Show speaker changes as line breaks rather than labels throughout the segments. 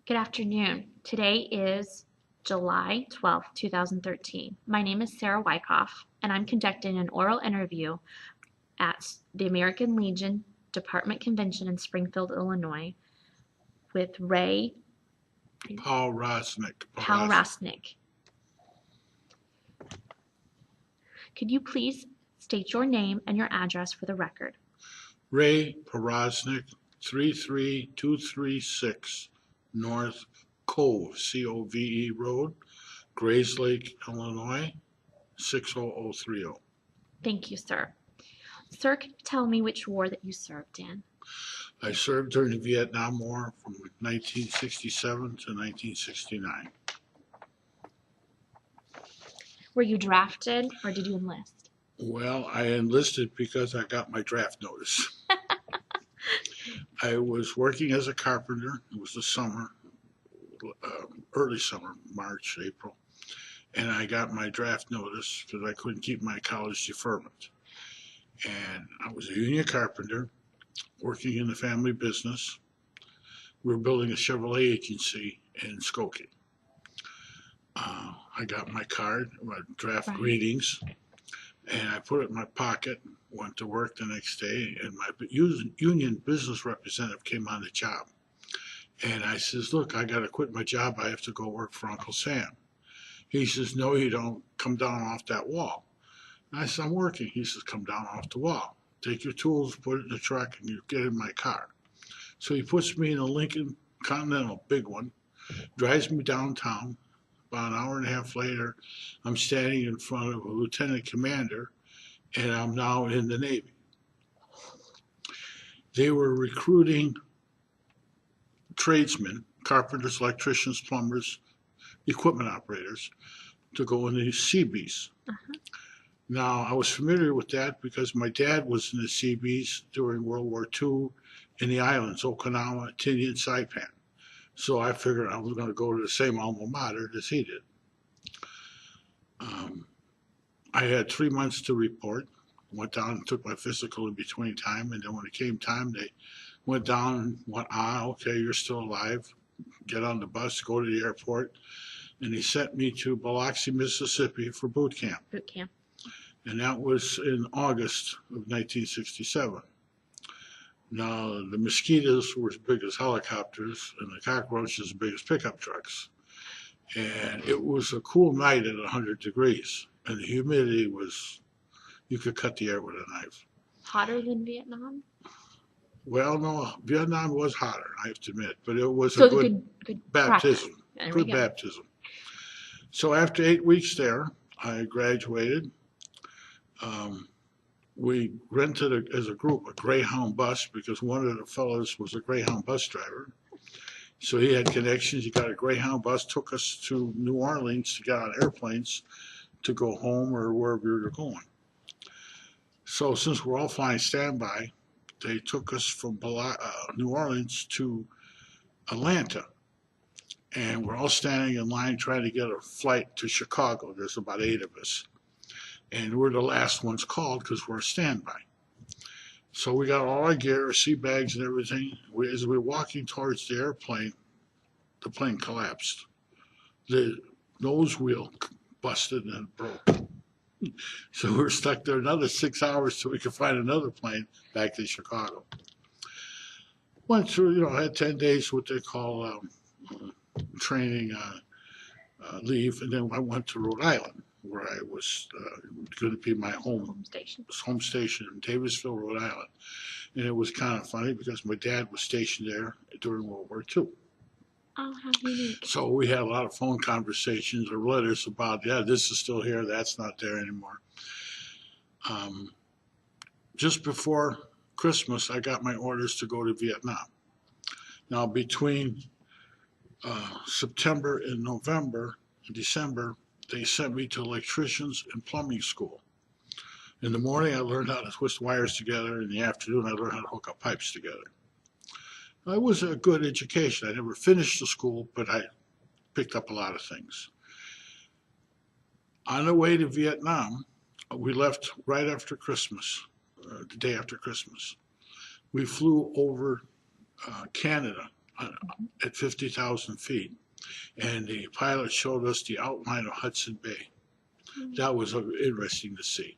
Good afternoon. Today is July 12th, 2013. My name is Sarah Wyckoff, and I'm conducting an oral interview at the American Legion Department Convention in Springfield, Illinois, with Ray
Powroznik.
Powroznik. Could you please state your name and your address for the record?
Ray Powroznik, 33236 North Cove, Cove Road, Grayslake, Illinois, 60030.
Thank you, sir. Sir, could you tell me which war that you served in?
I served during the Vietnam War from 1967 to 1969.
Were you drafted or did you enlist?
Well, I enlisted because I got my draft notice. I was working as a carpenter. It was the summer, early summer, March, April, and I got my draft notice because I couldn't keep my college deferment. And I was a union carpenter working in the family business. We were building a Chevrolet agency in Skokie. I got my card, my draft greetings, and I put it in my pocket, went to work the next day, and my union business representative came on the job. And I says, look, I got to quit my job. I have to go work for Uncle Sam. He says, no, you don't. Come down off that wall. And I said, I'm working. He says, come down off the wall. Take your tools, put it in the truck, and you get in my car. So he puts me in a Lincoln Continental, big one, drives me downtown. About an hour and a half later, I'm standing in front of a lieutenant commander, and I'm now in the Navy. They were recruiting tradesmen, carpenters, electricians, plumbers, equipment operators, to go in the Seabees. Now, I was familiar with that because my dad was in the Seabees during World War II in the islands, Okinawa, Tinian, Saipan. So I figured I was going to go to the same alma mater as he did. I had 3 months to report. Went down and took my physical in between time, and then when it came time, they went down and went, okay, you're still alive. Get on the bus, go to the airport. And he sent me to Biloxi, Mississippi for boot camp.
Boot camp.
And that was in August of 1967. Now, the mosquitoes were as big as helicopters, and the cockroaches as big as pickup trucks. And it was a cool night at 100 degrees, and the humidity was, you could cut the air with a knife.
Hotter than Vietnam?
Well, no, Vietnam was hotter, I have to admit, but it was a good baptism. Good baptism. So after 8 weeks there, I graduated. We rented as a group a Greyhound bus because one of the fellows was a Greyhound bus driver. So he had connections. He got a Greyhound bus, took us to New Orleans to get on airplanes to go home or wherever we were going. So since we're all flying standby, they took us from New Orleans to Atlanta. And we're all standing in line trying to get a flight to Chicago. There's about 8 of us. And we're the last ones called because we're standby. So we got all our gear, our sea bags and everything. As we were walking towards the airplane, the plane collapsed. The nose wheel busted and broke. So we were stuck there another 6 hours till we could find another plane back to Chicago. Went through, had 10 days what they call training leave, and then I went to Rhode Island, where I was going to be my home station in Davisville, Rhode Island. And it was kind of funny because my dad was stationed there during World War II.
Oh, how unique.
So we had a lot of phone conversations or letters about, this is still here, that's not there anymore. Just before Christmas, I got my orders to go to Vietnam. Now, between September and November and December, they sent me to electricians and plumbing school. In the morning, I learned how to twist wires together. In the afternoon, I learned how to hook up pipes together. It was a good education. I never finished the school, but I picked up a lot of things. On the way to Vietnam, we left right after Christmas, the day after Christmas. We flew over Canada uh, at 50,000 feet. And the pilot showed us the outline of Hudson Bay. That was interesting to see.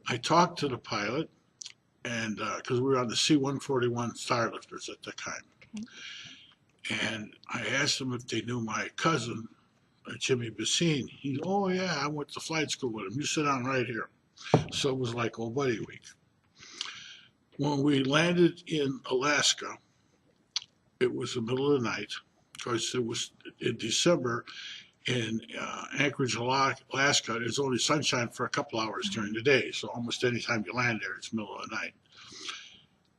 I talked to the pilot, and because we were on the C-141 Starlifters at the time. And I asked them if they knew my cousin, Jimmy Bassine. Oh yeah, I went to flight school with him. You sit down right here. So it was like old buddy week. When we landed in Alaska, it was the middle of the night, because it was in December in Anchorage, Alaska. There's only sunshine for a couple hours during the day, so almost any time you land there, it's middle of the night.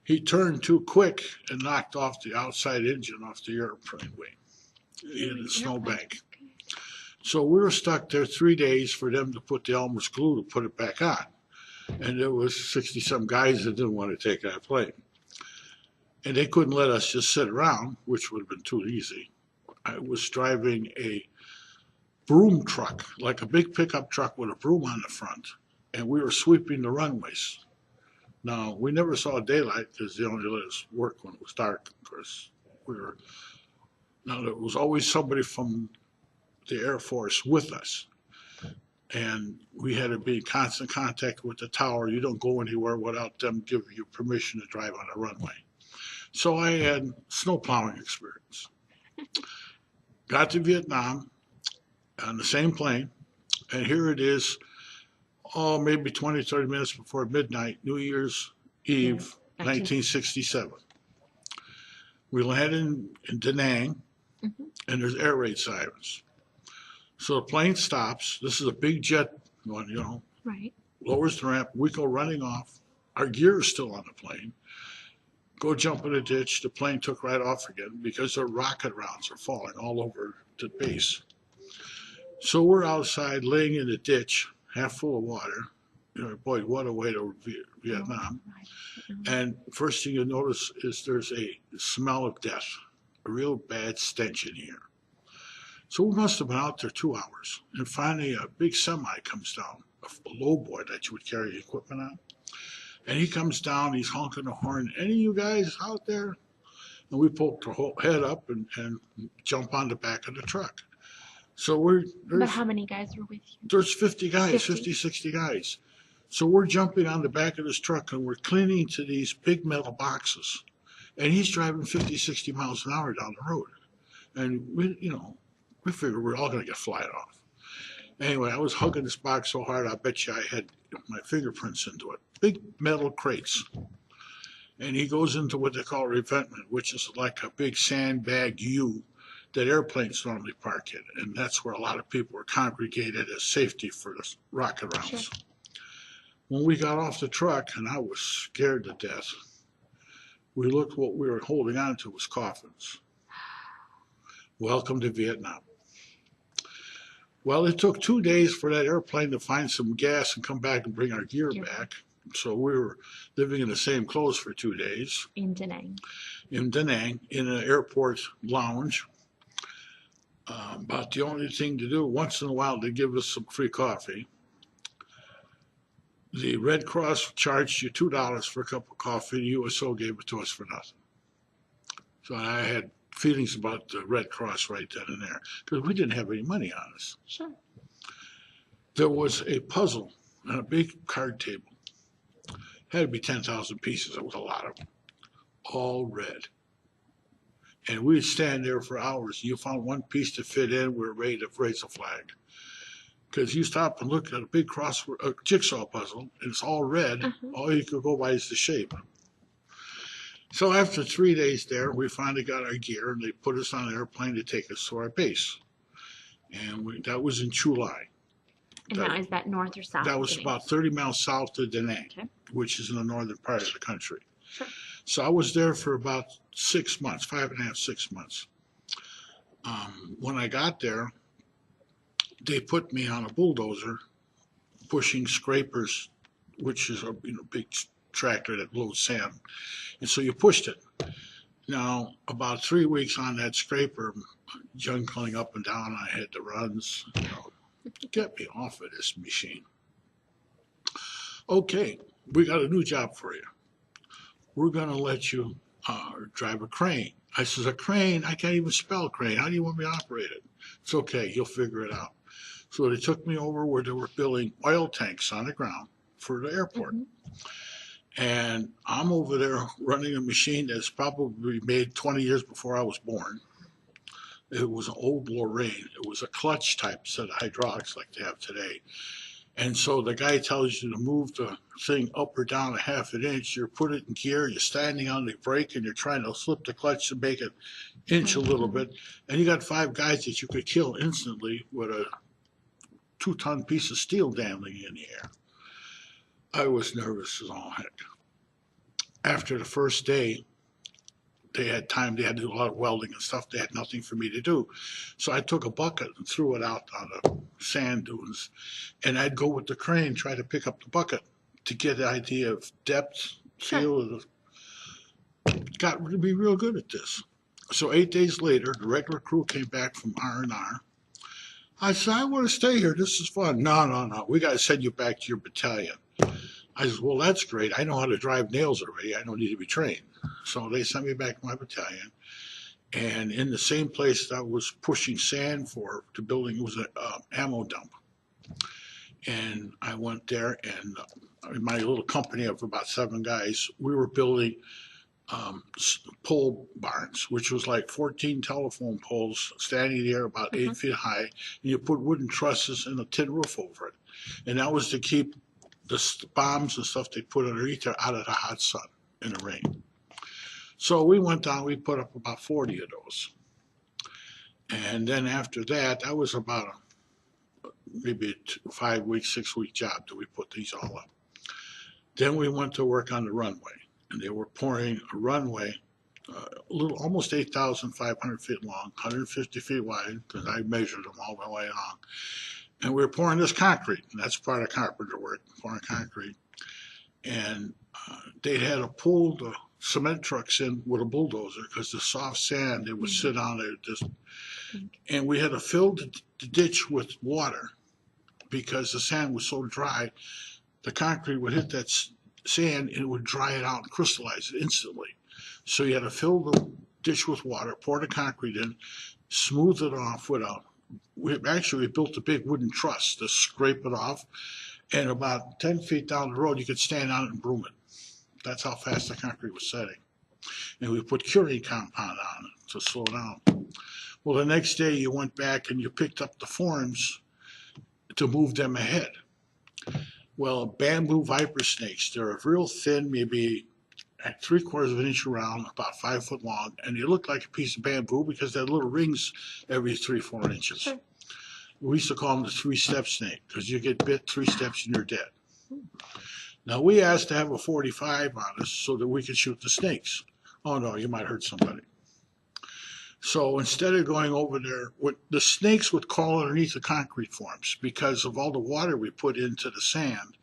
He turned too quick and knocked off the outside engine off the airplane wing in the snowbank. So we were stuck there 3 days for them to put the Elmer's glue to put it back on. And there was 60-some guys that didn't want to take that plane. And they couldn't let us just sit around, which would have been too easy. I was driving a broom truck, like a big pickup truck with a broom on the front, and we were sweeping the runways. Now, we never saw daylight because they only let us work when it was dark, of course. Now, there was always somebody from the Air Force with us, and we had to be in constant contact with the tower. You don't go anywhere without them giving you permission to drive on a runway. So I had snow plowing experience. Got to Vietnam on the same plane, and here it is, maybe 20, 30 minutes before midnight, New Year's Eve, 1967. We landed in Da Nang, and there's air raid sirens. So the plane stops. This is a big jet one,
Right.
Lowers the ramp. We go running off. Our gear is still on the plane. Go jump in a ditch. The plane took right off again because the rocket rounds are falling all over the base. So we're outside laying in the ditch, half full of water. Boy, what a way to Vietnam. And first thing you notice is there's a smell of death, a real bad stench in here. So we must have been out there 2 hours. And finally, a big semi comes down, a low boy that you would carry equipment on. And he comes down, he's honking the horn. Any of you guys out there? And we poke the whole head up and jump on the back of the truck. So
But how many guys were with you?
There's 50 guys, 50, 60 guys. So we're jumping on the back of this truck and we're clinging to these big metal boxes. And he's driving 50, 60 miles an hour down the road. And we figured we're all going to get flying off. Anyway, I was hugging this box so hard, I bet you I had my fingerprints into it. Big metal crates. And he goes into what they call revetment, which is like a big sandbag U that airplanes normally park in. And that's where a lot of people were congregated as safety for the rocket rounds. Sure. When we got off the truck, and I was scared to death, we looked, what we were holding on to was coffins. Welcome to Vietnam. Well, it took 2 days for that airplane to find some gas and come back and bring our gear back. So we were living in the same clothes for 2 days.
In Da Nang.
In Da Nang, in an airport lounge. About the only thing to do, once in a while, they give us some free coffee. The Red Cross charged you $2 for a cup of coffee, and USO gave it to us for nothing. So I had feelings about the Red Cross right then and there, because we didn't have any money on us.
Sure.
There was a puzzle on a big card table. Had to be 10,000 pieces. It was a lot of them, all red. And we'd stand there for hours. You found one piece to fit in, we were ready to raise a flag. Because you stop and look at a big jigsaw puzzle, and it's all red. All you could go by is the shape. So after 3 days there, we finally got our gear, and they put us on an airplane to take us to our base. And that was in July.
And now, is that north or south?
That was about 30 miles south of Da Nang, which is in the northern part of the country.
Sure.
So I was there for about 6 months, 5.5, 6 months. When I got there, they put me on a bulldozer pushing scrapers, which is a big tractor that loads sand. And so you pushed it. Now, about 3 weeks on that scraper, junkling up and down, I had the runs. Get me off of this machine. Okay, we got a new job for you. We're going to let you drive a crane. I says, a crane? I can't even spell crane. How do you want me to operate it? It's okay. You'll figure it out. So they took me over where they were building oil tanks on the ground for the airport.
Mhm.
And I'm over there running a machine that's probably made 20 years before I was born. It was an old Lorraine. It was a clutch type set of hydraulics like they have today. And so the guy tells you to move the thing up or down a half an inch. You put it in gear, you're standing on the brake, and you're trying to slip the clutch to make it inch a little
Mhm.
bit. And you got 5 guys that you could kill instantly with a 2-ton piece of steel dangling in the air. I was nervous as all heck. After the first day, they had time, they had to do a lot of welding and stuff. They had nothing for me to do. So I took a bucket and threw it out on the sand dunes. And I'd go with the crane, try to pick up the bucket to get the idea of depth,
Sure.
feel. Got to be real good at this. So 8 days later, the regular crew came back from R&R. I said, I want to stay here. This is fun. No, no, no. We got to send you back to your battalion. I said, well, that's great. I know how to drive nails already. I don't need to be trained. So they sent me back to my battalion. And in the same place that I was pushing sand for the building, it was an ammo dump. And I went there, and my little company of about 7 guys, we were building pole barns, which was like 14 telephone poles standing there about 8 feet high. And you put wooden trusses and a tin roof over it. And that was to keep the bombs and stuff they put underneath there out of the hot sun and the rain. So we went down, we put up about 40 of those. And then after that, that was about maybe a 5-week, 6-week job that we put these all up. Then we went to work on the runway, and they were pouring a runway, a little, almost 8,500 feet long, 150 feet wide, because I measured them all the way along. And we were pouring this concrete, and that's part of carpenter work, pouring concrete. And they had to pull the cement trucks in with a bulldozer because the soft sand, it would sit on there. Just, and we had to fill the ditch with water because the sand was so dry. The concrete would hit that sand and it would dry it out and crystallize it instantly. So you had to fill the ditch with water, pour the concrete in, smooth it off without. We built a big wooden truss to scrape it off, and about 10 feet down the road, you could stand on it and broom it. That's how fast the concrete was setting. And we put curing compound on it to slow down. Well, the next day you went back and you picked up the forms to move them ahead. Well, bamboo viper snakes, they're real thin, maybe at 3/4 of an inch around, about 5 foot long, and they look like a piece of bamboo because they had little rings every 3-4 inches.
Sure.
We used to call them the 3-step snake because you get bit 3 steps and you're dead. Now we asked to have a 45 on us so that we could shoot the snakes. Oh no, you might hurt somebody. So instead of going over there, the snakes would crawl underneath the concrete forms because of all the water we put into the sand.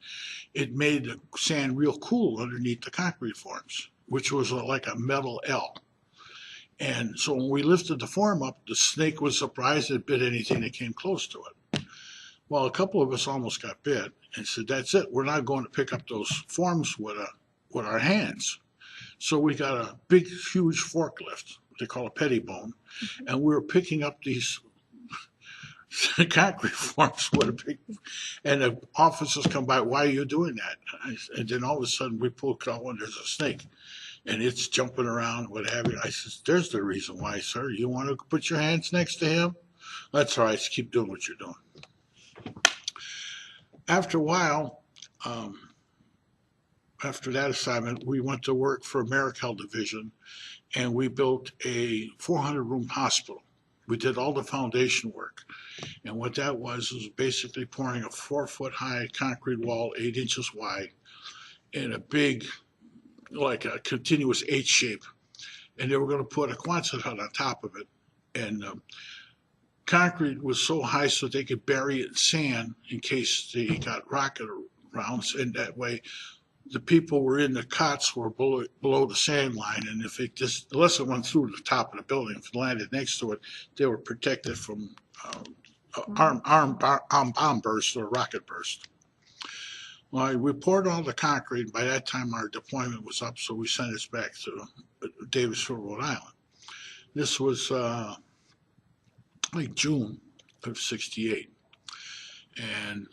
It made the sand real cool underneath the concrete forms, which was like a metal L. And so when we lifted the form up, the snake was surprised it bit anything that came close to it. Well, a couple of us almost got bit and said, that's it. We're not going to pick up those forms with our hands. So we got a big, huge forklift, they call a pettibone, and we were picking up these concrete forms with a big, and the officers come by, why are you doing that? And then all of a sudden we pull out and there's a snake. And it's jumping around, what have you. I says, there's the reason why, sir. You want to put your hands next to him? That's all right. Just keep doing what you're doing. After a while, after that assignment, we went to work for Marikel Division, and we built a 400-room hospital. We did all the foundation work. And what that was basically pouring a 4-foot-high concrete wall, 8 inches wide, in a big, like a continuous H shape, and they were going to put a Quonset hut on top of it. And concrete was so high so they could bury it in sand in case they got rocket rounds, and that way the people were in the cots were below the sand line, and if it just, unless it went through the top of the building, if it landed next to it, they were protected from bomb burst or rocket burst. Well, we poured all the concrete. By that time, our deployment was up, so we sent it back to Davisville, Rhode Island. This was like June of '68, and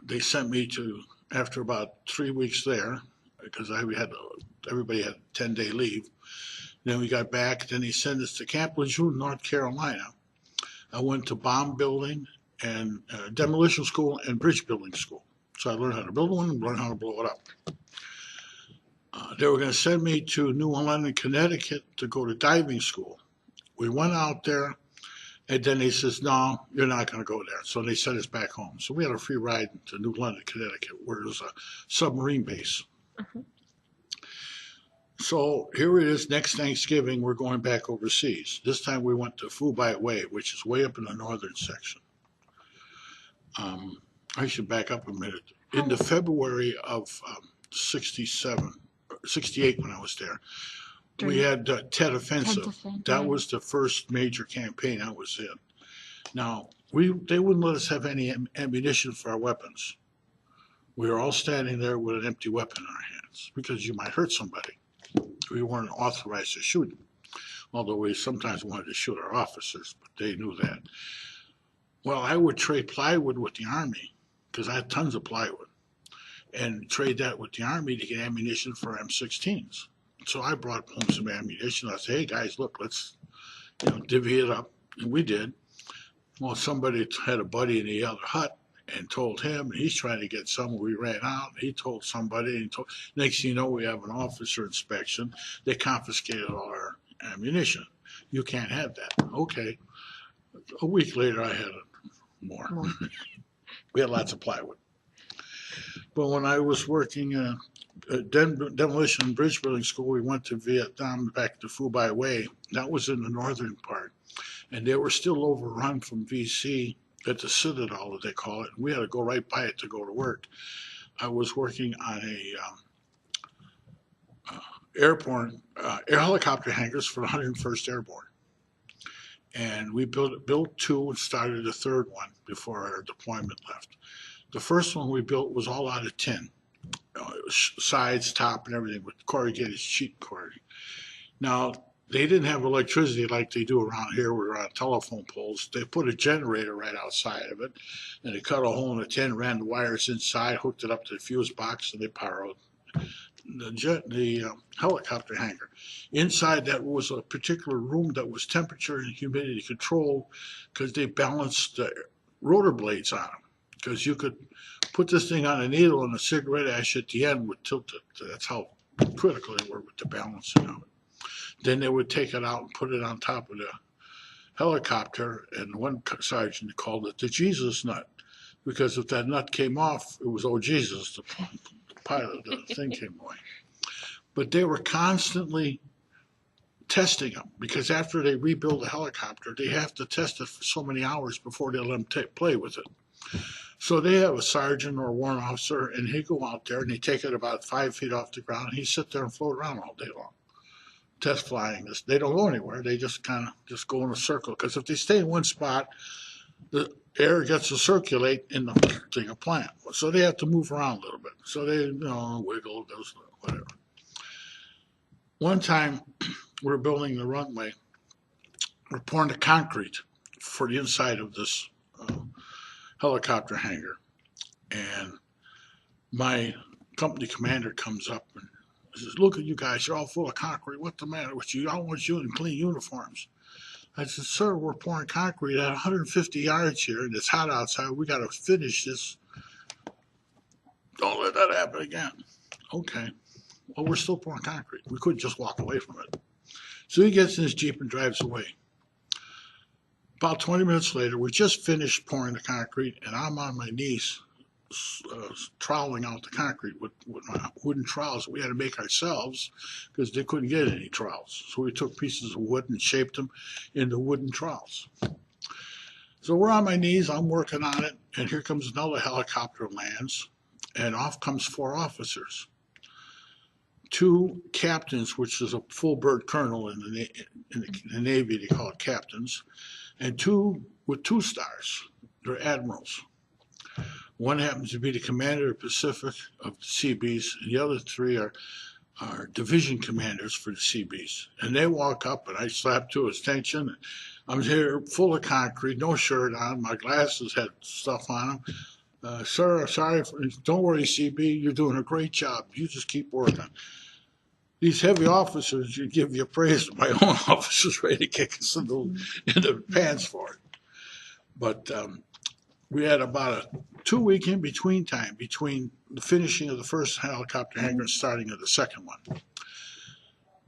they sent me to, after about 3 weeks there, because everybody had 10-day leave. Then we got back. Then they sent us to Camp Lejeune, North Carolina. I went to bomb building and demolition school and bridge building school. So I learned how to build one and learned how to blow it up. They were going to send me to New London, Connecticut to go to diving school. We went out there, and then they says, no, you're not going to go there. So they sent us back home. So we had a free ride to New London, Connecticut, where there was a submarine base.
Mhm.
So here it is, next Thanksgiving, we're going back overseas. This time we went to Fubai Way, which is way up in the northern section. I should back up a minute. In the February of 68 when I was there, we had Tet Offensive. That was the first major campaign I was in. Now, they wouldn't let us have any ammunition for our weapons. We were all standing there with an empty weapon in our hands because you might hurt somebody. We weren't authorized to shoot, although we sometimes wanted to shoot our officers, but they knew that. Well, I would trade plywood with the Army because I had tons of plywood, and trade that with the Army to get ammunition for M16s. So I brought home some ammunition. I said, hey guys, look, let's divvy it up, and we did. Well, somebody had a buddy in the other hut and told him, and he's trying to get some. We ran out. He told somebody, and next thing you know, we have an officer inspection. They confiscated all our ammunition. You can't have that. Okay. A week later, I had more. We had lots of plywood. But when I was working at demolition and bridge building school, we went to Vietnam, back to Fubai Way. That was in the northern part. And they were still overrun from VC at the Citadel, as they call it. We had to go right by it to go to work. I was working on air helicopter hangars for the 101st Airborne. And we built two and started a third one before our deployment left. The first one we built was all out of tin, sides, top, and everything with corrugated sheet cord. Now, they didn't have electricity like they do around here. We're on telephone poles. They put a generator right outside of it, and they cut a hole in the tin, ran the wires inside, hooked it up to the fuse box, and they powered the helicopter hangar. Inside that was a particular room that was temperature and humidity controlled because they balanced the rotor blades on them. Because you could put this thing on a needle and a cigarette ash at the end would tilt it. That's how critical they were with the balancing of it. Then they would take it out and put it on top of the helicopter, and one sergeant called it the Jesus nut, because if that nut came off, it was, oh Jesus, the pilot, the thing came away. But they were constantly testing them, because after they rebuild a helicopter, they have to test it for so many hours before they let them play with it. So they have a sergeant or a warrant officer, and he go out there and he take it about 5 feet off the ground, and he sit there and float around all day long, test flying this. They don't go anywhere. They just kind of just go in a circle, because if they stay in one spot, the air gets to circulate in the thing of plant. So they have to move around a little bit. So they wiggle, goes whatever. One time we're building the runway. We're pouring the concrete for the inside of this helicopter hangar, and my company commander comes up and says, look at you guys, you're all full of concrete. What's the matter with you? I want you in clean uniforms. I said, sir, we're pouring concrete at 150 yards here, and it's hot outside. We got to finish this. Don't let that happen again. Okay. Well, we're still pouring concrete. We couldn't just walk away from it. So he gets in his Jeep and drives away. About 20 minutes later, we just finished pouring the concrete, and I'm on my knees troweling out the concrete with my wooden trowels we had to make ourselves because they couldn't get any trowels. So we took pieces of wood and shaped them into wooden trowels. So we're on my knees, I'm working on it, and here comes another helicopter lands, and off comes 4 officers. 2 captains, which is a full bird colonel in the Navy, they call it captains, and 2 with 2 stars. They're admirals. One happens to be the commander of the Pacific of the Seabees, and the other three are division commanders for the Seabees. And they walk up, and I slap to his attention. I'm here full of concrete, no shirt on. My glasses had stuff on them. Sir, sorry, don't worry, CB, you're doing a great job. You just keep working. These heavy officers, you give you praise. My own officers ready to kick us in the pants for it. But we had about a 2-week in between time between the finishing of the first helicopter hangar and starting of the second one.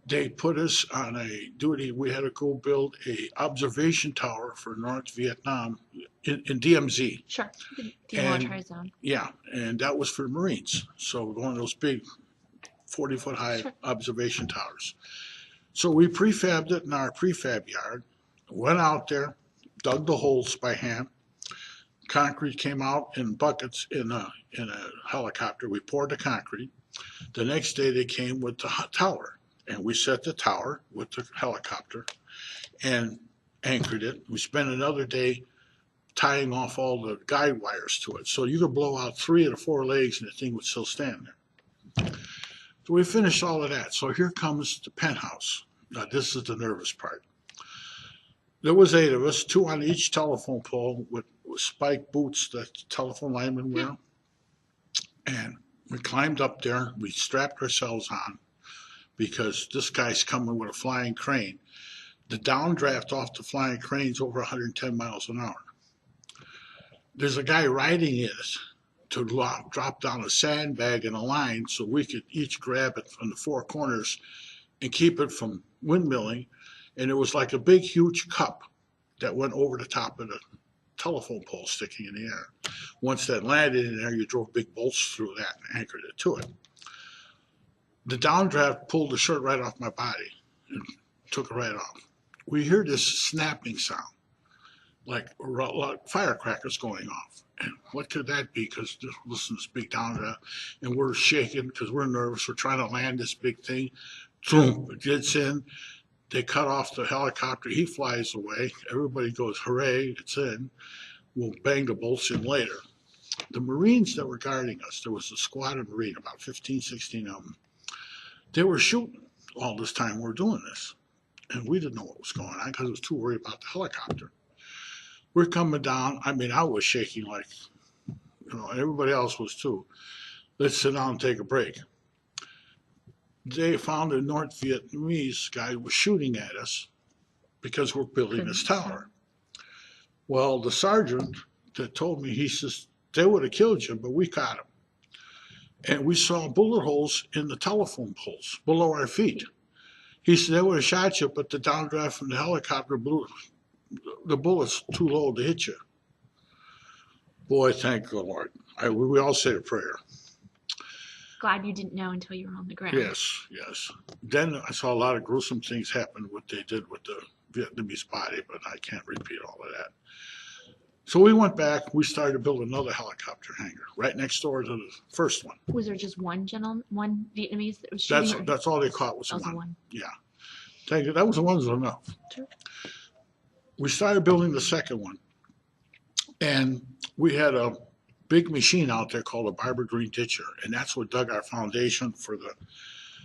They put us on a duty. We had to go build a observation tower for North Vietnam in DMZ.
Sure. Demilitarized zone.
Yeah, and that was for Marines. So one of those big 40-foot high
Sure.
observation towers. So we prefabbed it in our prefab yard, went out there, dug the holes by hand. Concrete came out in buckets in a helicopter. We poured the concrete. The next day they came with the tower, and we set the tower with the helicopter and anchored it. We spent another day tying off all the guide wires to it. So you could blow out 3 of the 4 legs and the thing would still stand there. So we finished all of that. So here comes the penthouse. Now this is the nervous part. There was 8 of us, 2 on each telephone pole with spiked boots that telephone linemen wear. And we climbed up there. We strapped ourselves on because this guy's coming with a flying crane. The downdraft off the flying crane's over 110 miles an hour. There's a guy riding it to drop down a sandbag and a line so we could each grab it from the 4 corners and keep it from windmilling. And it was like a big, huge cup that went over the top of the telephone pole sticking in the air. Once that landed in there, you drove big bolts through that and anchored it to it. The downdraft pulled the shirt right off my body and took it right off. We hear this snapping sound, like firecrackers going off. And what could that be? Because listen to this big downdraft, and we're shaking because we're nervous. We're trying to land this big thing. Boom, it gets in. They cut off the helicopter. He flies away. Everybody goes, hooray, it's in. We'll bang the bolts in later. The Marines that were guarding us, there was a squad of Marine, about 15, 16 of them. They were shooting all this time we were doing this. And we didn't know what was going on because I was too worried about the helicopter. We're coming down. I mean, I was shaking like, and everybody else was too. Let's sit down and take a break. They found a North Vietnamese guy was shooting at us because we're building this tower. Well, the sergeant that told me, he says, they would have killed you, but we caught him. And we saw bullet holes in the telephone poles below our feet. He said, they would have shot you, but the downdraft from the helicopter blew the bullets too low to hit you. Boy, thank the Lord. We all said a prayer.
Glad you didn't know until you were on the ground.
Yes, yes. Then I saw a lot of gruesome things happen, what they did with the Vietnamese body, but I can't repeat all of that. So we went back. We started to build another helicopter hangar right next door to the first one.
Was there just one Vietnamese that was shooting?
That's all they caught was
that was
one.
one.
Yeah. Thank you. That was the one that was enough.
Sure.
We started building the second one. And we had a big machine out there called a Barber Green Ditcher. And that's what dug our foundation for the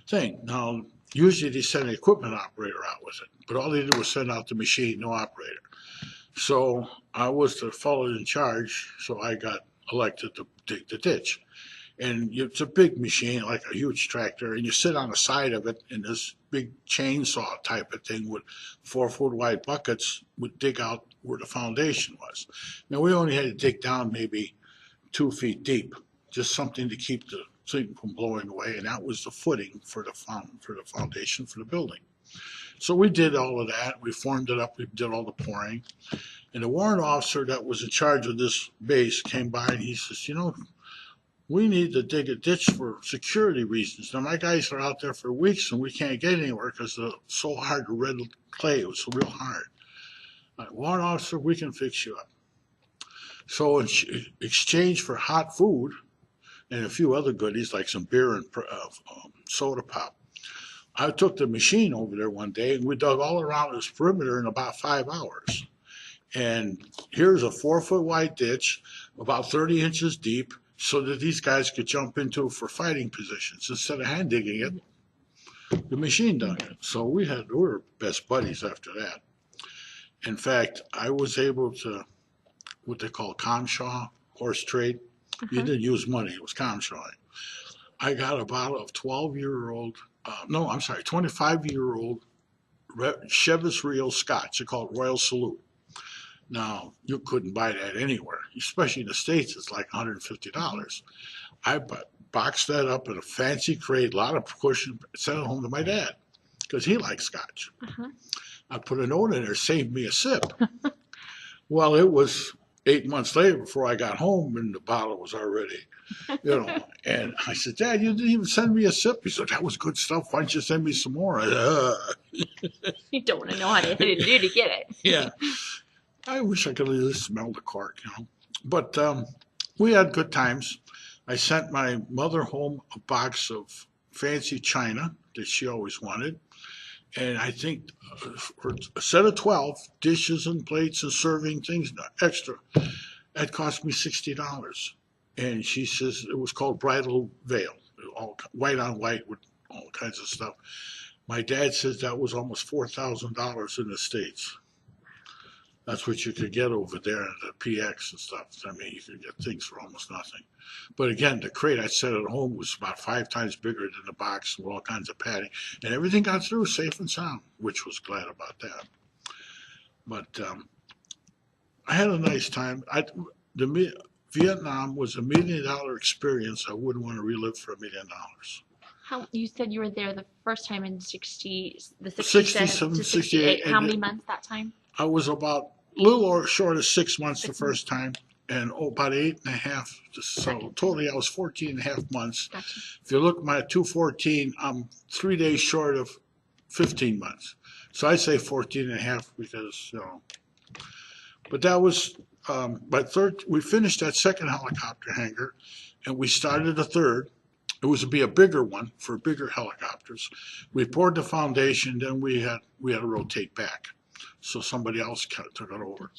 thing. Now, usually they send an equipment operator out with it. But all they did was send out the machine, no operator. So I was the fellow in charge, so I got elected to dig the ditch. And it's a big machine, like a huge tractor, and you sit on the side of it, and this big chainsaw type of thing with 4-foot wide buckets would dig out where the foundation was. Now, we only had to dig down maybe 2 feet deep, just something to keep the thing from blowing away, and that was the footing for the foundation for the building. So we did all of that. We formed it up. We did all the pouring. And the warrant officer that was in charge of this base came by and he says, we need to dig a ditch for security reasons. Now, my guys are out there for weeks and we can't get anywhere because it's so hard to red clay. It was so real hard. Warrant officer, we can fix you up. So in exchange for hot food and a few other goodies like some beer and soda pop, I took the machine over there one day and we dug all around this perimeter in about 5 hours. And here's a 4 foot wide ditch, about 30 inches deep, so that these guys could jump into for fighting positions. Instead of hand digging it, the machine dug it. So we were best buddies after that. In fact, I was able to, what they call Comshaw, horse trade. You didn't use money, it was Comshaw. I got a bottle of 12-year-old, no, I'm sorry, 25-year-old Chivas Regal Scotch. They call it Royal Salute. Now, you couldn't buy that anywhere, especially in the States, it's like $150. I boxed that up in a fancy crate, a lot of cushion, sent it home to my dad because he likes Scotch. I put a note in there, saved me a sip. Well, it was 8 months later before I got home and the bottle was already, and I said, Dad, you didn't even send me a sip. He said, that was good stuff. Why don't you send me some more?
You don't want to know how to do to get it.
Yeah. I wish I could have just smelled the cork, But we had good times. I sent my mother home a box of fancy china that she always wanted. And I think for a set of 12 dishes and plates and serving things extra, that cost me $60. And she says it was called bridal veil, all white on white with all kinds of stuff. My dad says that was almost $4,000 in the States. That's what you could get over there at the PX and stuff. I mean, you could get things for almost nothing. But again, the crate I set at home was about 5 times bigger than the box with all kinds of padding. And everything got through safe and sound, which was glad about that. But I had a nice time. Vietnam was $1 million experience I wouldn't want to relive for $1 million.
You said you were there the first time in the 67
67,
to 68. How many months that time?
I was about a little short of 6 months the first time, and about 8.5. So totally, I was 14.5 months.
Gotcha.
If you look at my 214, I'm 3 days short of 15 months. So I say 14.5 because But that was we finished that second helicopter hangar, and we started a third. It was to be a bigger one for bigger helicopters. We poured the foundation, then we had to rotate back. So somebody else took it over.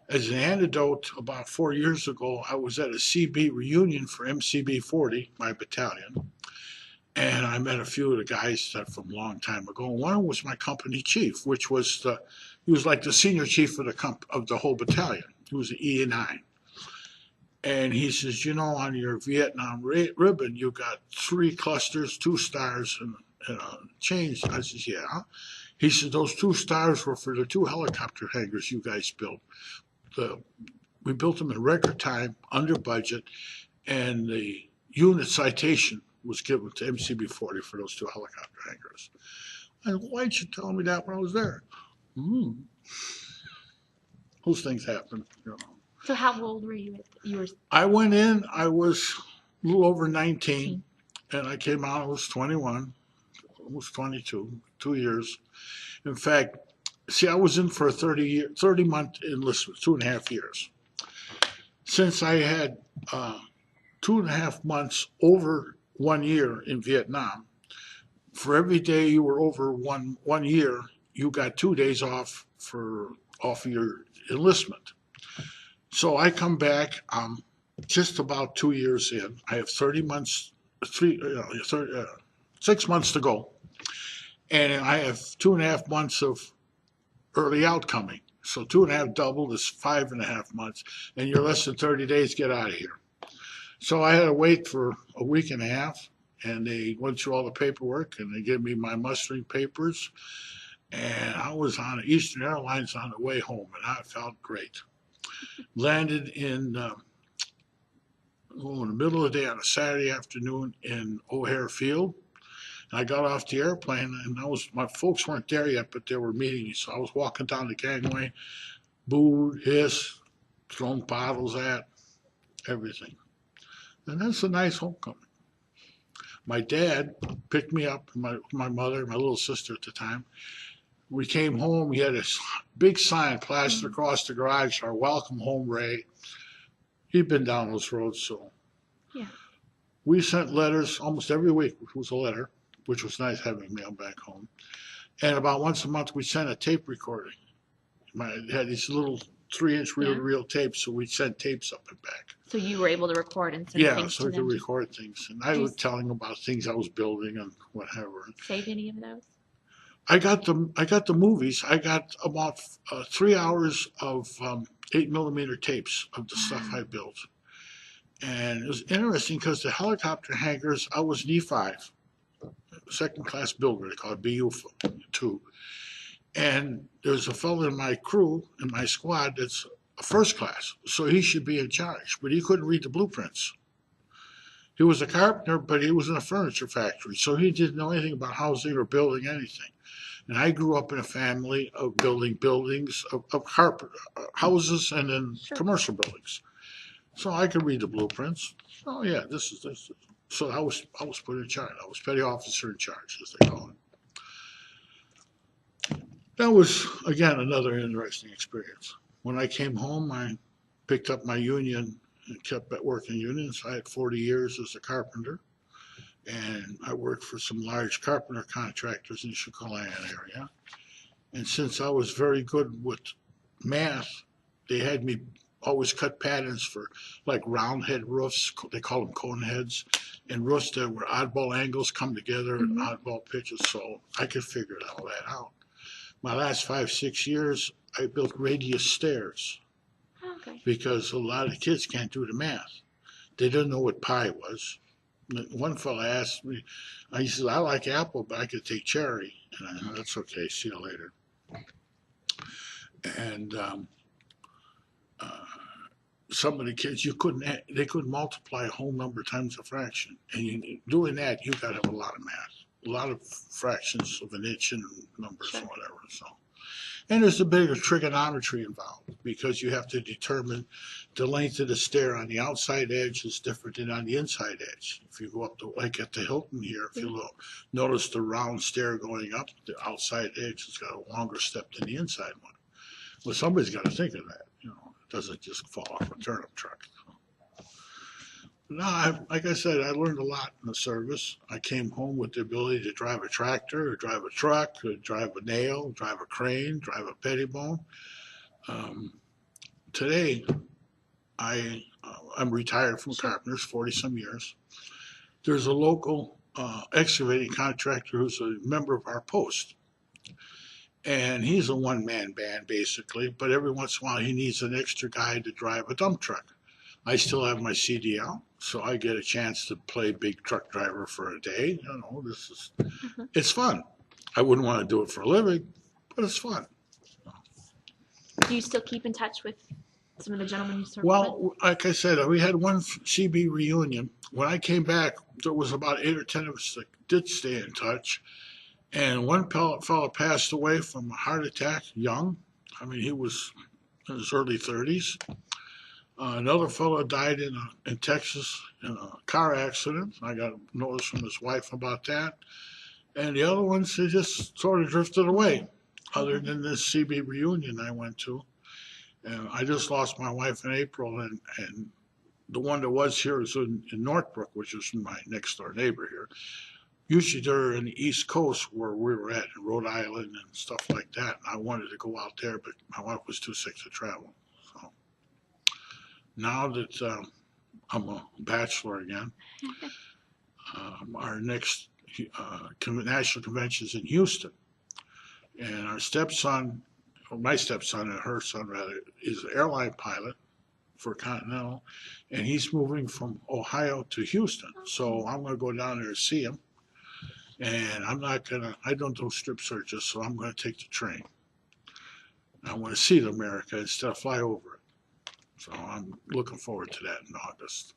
As an anecdote, about 4 years ago, I was at a CB reunion for MCB 40, my battalion, and I met a few of the guys that from a long time ago. One was my company chief, which was he was like the senior chief of the whole battalion. He was an E9. And he says, on your Vietnam ribbon, you got 3 clusters, 2 stars, and a change. I says, yeah. He said, those 2 stars were for the 2 helicopter hangars you guys built. We built them in record time, under budget, and the unit citation was given to MCB 40 for those 2 helicopter hangars. And why didn't you tell me that when I was there? Those things happen,
So how old were you?
I went in, I was a little over 19, and I came out, I was 21, almost 22, 2 years. In fact, I was in for a 30-month enlistment, 2.5 years. Since I had 2.5 months over 1 year in Vietnam, for every day you were over one year, you got 2 days off of your enlistment. So I come back, just about 2 years in. I have 6 months to go. And I have 2.5 months of early out coming. So 2.5 doubled is 5.5 months. And you're less than 30 days, get out of here. So I had to wait for a week and a half. And they went through all the paperwork and they gave me my mustering papers. And I was on Eastern Airlines on the way home, and I felt great. Landed in the middle of the day on a Saturday afternoon in O'Hare Field. And I got off the airplane, and my folks weren't there yet, but they were meeting me. So I was walking down the gangway, booed, hissed, thrown bottles at, everything. And that's a nice homecoming. My dad picked me up, my mother, my little sister at the time. We came home, he had a big sign plastered across the garage, our welcome home, Ray. He'd been down those roads, so.
Yeah.
We sent letters almost every week, which was a letter, which was nice having mail back home. And about once a month, we sent a tape recording. It had these little 3-inch reel-to-reel tapes, so we'd send tapes up and back.
So you were able to record and send
Yeah,
things
so
to
we could
them.
record things. And I was telling them about things I was building and whatever.
Save any of those?
I got the movies. I got about 3 hours of 8 millimeter tapes of the stuff I built. And it was interesting because the helicopter hangars, I was an E5, second class builder, they call it BU2. And there's a fellow in my crew, in my squad, that's a first class. So he should be in charge, but he couldn't read the blueprints. He was a carpenter, but he was in a furniture factory. So he didn't know anything about housing or building anything. And I grew up in a family of building buildings, of houses and then commercial buildings. So I could read the blueprints. Oh yeah, this is this. So I was put in charge. I was petty officer in charge, as they call it. That was again another interesting experience. When I came home, I picked up my union and kept at working unions. I had 40 years as a carpenter, and I worked for some large carpenter contractors in the Chicagoland area. And since I was very good with math, they had me always cut patterns for like round head roofs, they call them cone heads, and roofs that were oddball angles come together and oddball pitches, so I could figure all that out. My last 5-6 years, I built radius stairs because a lot of kids can't do the math. They didn't know what pi was. One fellow asked me, he says, I like apple, but I could take cherry. And I said, that's okay, see you later. And some of the kids, they couldn't multiply a whole number times a fraction. And doing that, you got to have a lot of math, a lot of fractions of an inch and numbers and whatever. So, and there's a bit of trigonometry involved because you have to determine the length of the stair on the outside edge is different than on the inside edge. If you go up to, like at the Hilton here, if you look, notice the round stair going up, the outside edge has got a longer step than the inside one. Well, somebody's got to think of that, you know. It doesn't just fall off a turnip truck. No, like I said, I learned a lot in the service. I came home with the ability to drive a tractor, or drive a truck, or drive a nail, drive a crane, drive a pettibone. Today, I'm retired from carpenters, 40-some years. There's a local excavating contractor who's a member of our post. And he's a one-man band, basically, but every once in a while he needs an extra guy to drive a dump truck. I still have my CDL, so I get a chance to play big truck driver for a day. You know, it's fun. I wouldn't want to do it for a living, but it's fun.
Do you still keep in touch with some of the gentlemen you served with?
Well, like I said, we had one CB reunion. When I came back, there was about 8 or 10 of us that did stay in touch. And one fellow passed away from a heart attack, young. I mean, he was in his early 30s. Another fellow died in Texas in a car accident. I got a notice from his wife about that. And the other ones, they just sort of drifted away, other than this CB reunion I went to. And I just lost my wife in April, and the one that was here is in Northbrook, which is my next door neighbor here. Usually they're in the East Coast where we were at, in Rhode Island and stuff like that. And I wanted to go out there, but my wife was too sick to travel. So now that I'm a bachelor again, our next national convention is in Houston. And our stepson, or my stepson and her son rather, is an airline pilot for Continental. And he's moving from Ohio to Houston. So I'm going to go down there to see him. And I don't do strip searches, so I'm going to take the train. I want to see America instead of fly over it. So I'm looking forward to that in August.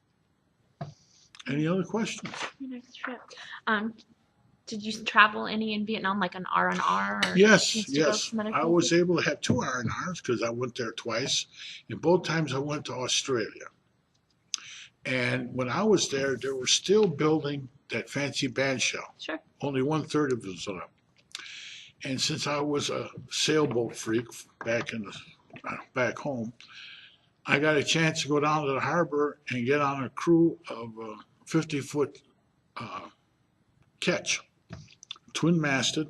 Any other questions?
Your next trip. Did you travel any in Vietnam, like an R&R?
Yes. I was able to have 2 R&Rs because I went there twice. And both times I went to Australia. And when I was there, they were still building that fancy band shell.
Sure.
Only 1/3 of it was up. And since I was a sailboat freak back home, I got a chance to go down to the harbor and get on a crew of a 50-foot ketch, twin-masted,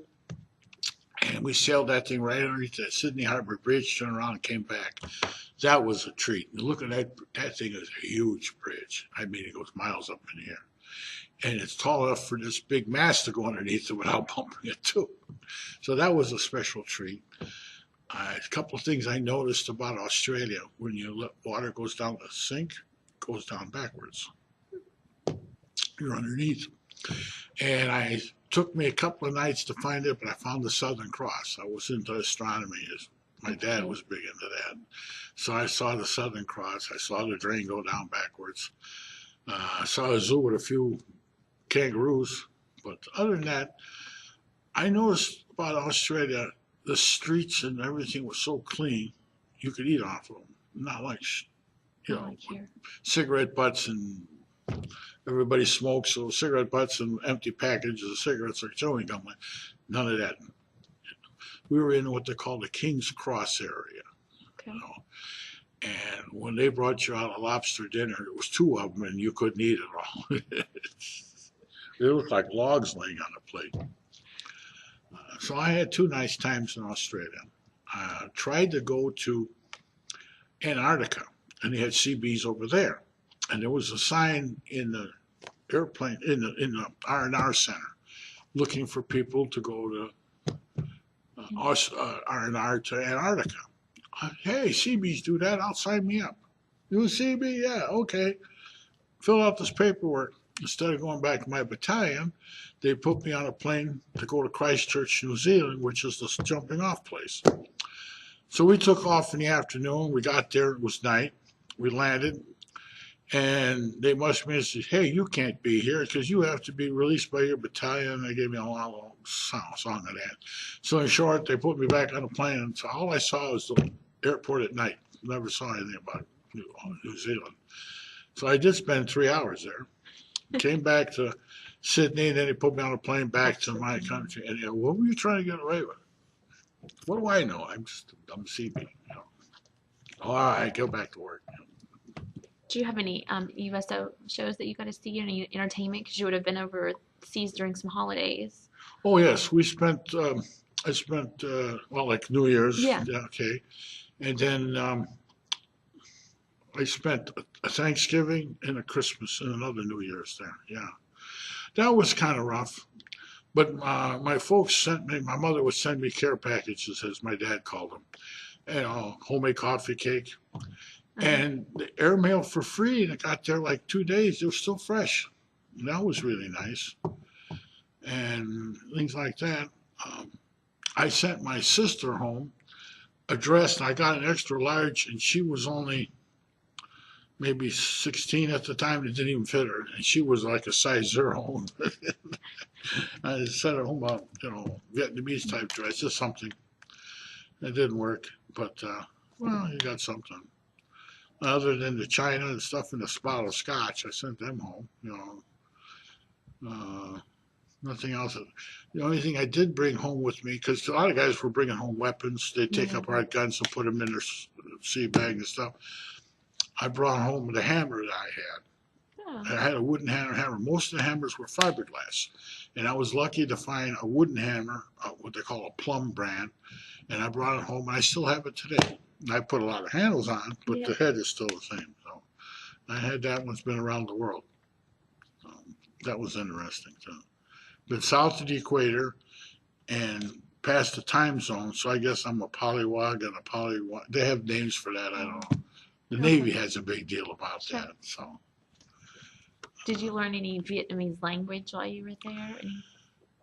And we sailed that thing right underneath the Sydney Harbor Bridge, turned around and came back. That was a treat. Look at that thing is a huge bridge. I mean, it goes miles up in the air. And it's tall enough for this big mast to go underneath it without bumping it too. So that was a special treat. A couple of things I noticed about Australia: when you let water goes down the sink, it goes down backwards. You're underneath. And took me a couple of nights to find it, but I found the Southern Cross. I was into astronomy. My dad was big into that. So I saw the Southern Cross. I saw the drain go down backwards. I saw a zoo with a few kangaroos. But other than that, I noticed about Australia, the streets and everything was so clean, you could eat off of them. Not like, cigarette butts and everybody smokes, so cigarette butts and empty packages of cigarettes are chewing gum. None of that. We were in what they call the King's Cross area.
Okay.
And when they brought you out a lobster dinner, it was two of them, and you couldn't eat it all. They looked like logs laying on a plate. So I had 2 nice times in Australia. I tried to go to Antarctica, and they had CBs over there. And there was a sign in the airplane, in the R&R center, looking for people to go to R&R to Antarctica. Hey, CBs do that. I'll sign me up. You a CB? Yeah, okay. Fill out this paperwork. Instead of going back to my battalion, they put me on a plane to go to Christchurch, New Zealand, which is the jumping off place. So we took off in the afternoon. We got there. It was night. We landed. And they must have said, hey, you can't be here because you have to be released by your battalion. They gave me a long song of that. So in short, they put me back on a plane. And so all I saw was the airport at night. Never saw anything about New Zealand. So I did spend 3 hours there. Came back to Sydney, and then they put me on a plane back to my country. And what were you trying to get away with? What do I know? I'm CB. All right, go back to work.
Do you have any USO shows that you got to see, any entertainment? Because you would have been overseas during some holidays.
Oh, yes. We spent, I spent, like New Year's.
Yeah.
Okay. And then I spent a Thanksgiving and a Christmas and another New Year's there. Yeah. That was kind of rough. But my folks my mother would send me care packages, as my dad called them. Homemade coffee cake. And the airmail for free, and it got there like 2 days. It was still fresh. And that was really nice. And things like that. I sent my sister home a dress, and I got an extra large, and she was only maybe 16 at the time. It didn't even fit her, and she was like a size 0. I sent her home a Vietnamese type dress, just something. It didn't work, but well, you got something. Other than the china and stuff in the bottle of scotch, I sent them home. Nothing else. The only thing I did bring home with me, because a lot of guys were bringing home weapons. They'd take up our guns and put them in their sea bag and stuff. I brought home the hammer that I had. I had a wooden hammer. Most of the hammers were fiberglass. And I was lucky to find a wooden hammer, what they call a plum brand. And I brought it home, and I still have it today. I put a lot of handles on, but the head is still the same. So I had that one. It's been around the world. That was interesting too. But south of the equator and past the time zone, so I guess I'm a polywog and a polywog. They have names for that. I don't know. The Navy has a big deal about that. So.
Did you learn any Vietnamese language while you were there? Any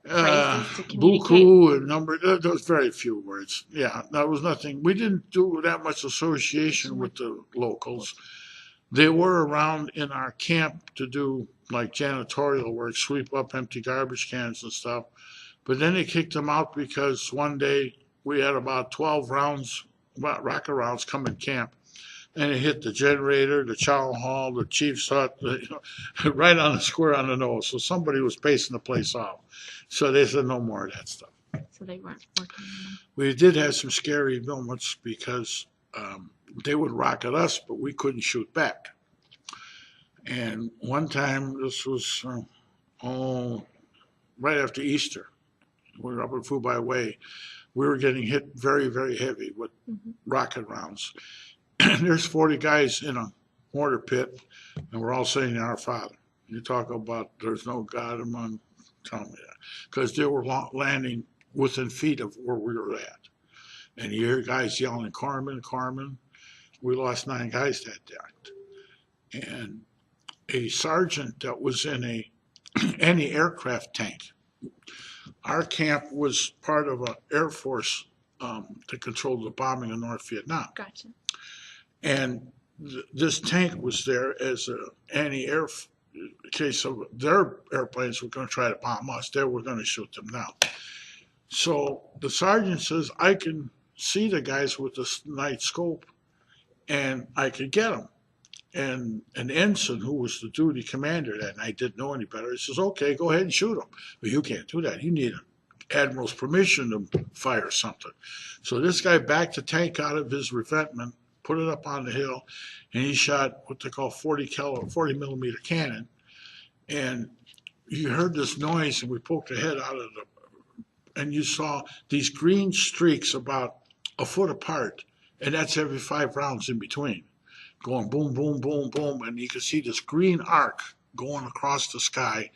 phrases to communicate?
Buku and number. There was very few words. Yeah, that was nothing. We didn't do that much association with the locals. They were around in our camp to do like janitorial work, sweep up empty garbage cans and stuff. But then they kicked them out because one day we had about 12 rounds, rocket rounds come in camp. And it hit the generator, the chow hall, the chief's hut, right on the square on the nose. So somebody was pacing the place off. So they said no more of that stuff.
So they weren't working anymore.
We did have some scary moments because they would rocket us, but we couldn't shoot back. And one time, this was right after Easter, we were up in Fubai Way. We were getting hit very, very heavy with rocket rounds. And there's 40 guys in a mortar pit, and we're all saying Our Father. You talk about there's no God among, tell me that. Because they were landing within feet of where we were at. And you hear guys yelling, Carmen, Carmen. We lost 9 guys that day. And a sergeant that was in a anti-aircraft tank. Our camp was part of an Air Force that controlled the bombing of North Vietnam.
Gotcha.
And this tank was there as an anti-air case of their airplanes were going to try to bomb us. They were going to shoot them down. So the sergeant says, I can see the guys with the night scope, and I could get them. And an ensign who was the duty commander that night didn't know any better. He says, okay, go ahead and shoot them. But you can't do that. You need an admiral's permission to fire something. So this guy backed the tank out of his revetment, put it up on the hill, and he shot what they call 40 millimeter cannon. And you heard this noise, and we poked the head out of and you saw these green streaks about a foot apart, and that's every 5 rounds in between, going boom, boom, boom, boom, and you could see this green arc going across the sky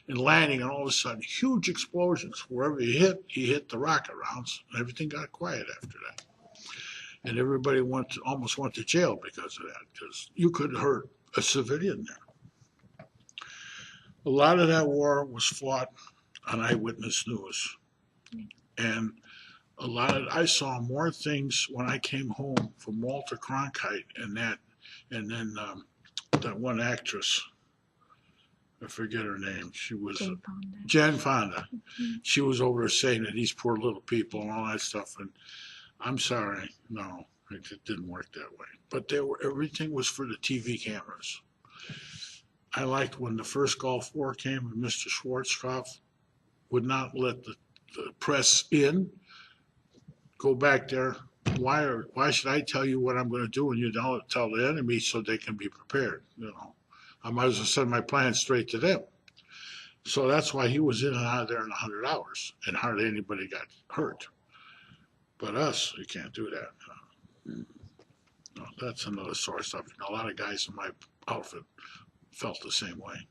and landing, and all of a sudden, huge explosions. Wherever he hit the rocket rounds, and everything got quiet after that. And everybody almost went to jail because of that, because you could hurt a civilian there. A lot of that war was fought on eyewitness news. And I saw more things when I came home from Walter Cronkite and then that one actress, I forget her name. She was Jane Fonda. She was over there saying that these poor little people and all that stuff. And I'm sorry, no, it didn't work that way. But everything was for the TV cameras. I liked when the first Gulf War came and Mr. Schwarzkopf would not let the press in. Go back there. Why should I tell you what I'm going to do and you don't tell the enemy so they can be prepared? You know, I might as well send my plans straight to them. So that's why he was in and out of there in 100 hours, and hardly anybody got hurt. But us, you can't do that. No, that's another source of a lot of guys in my outfit felt the same way.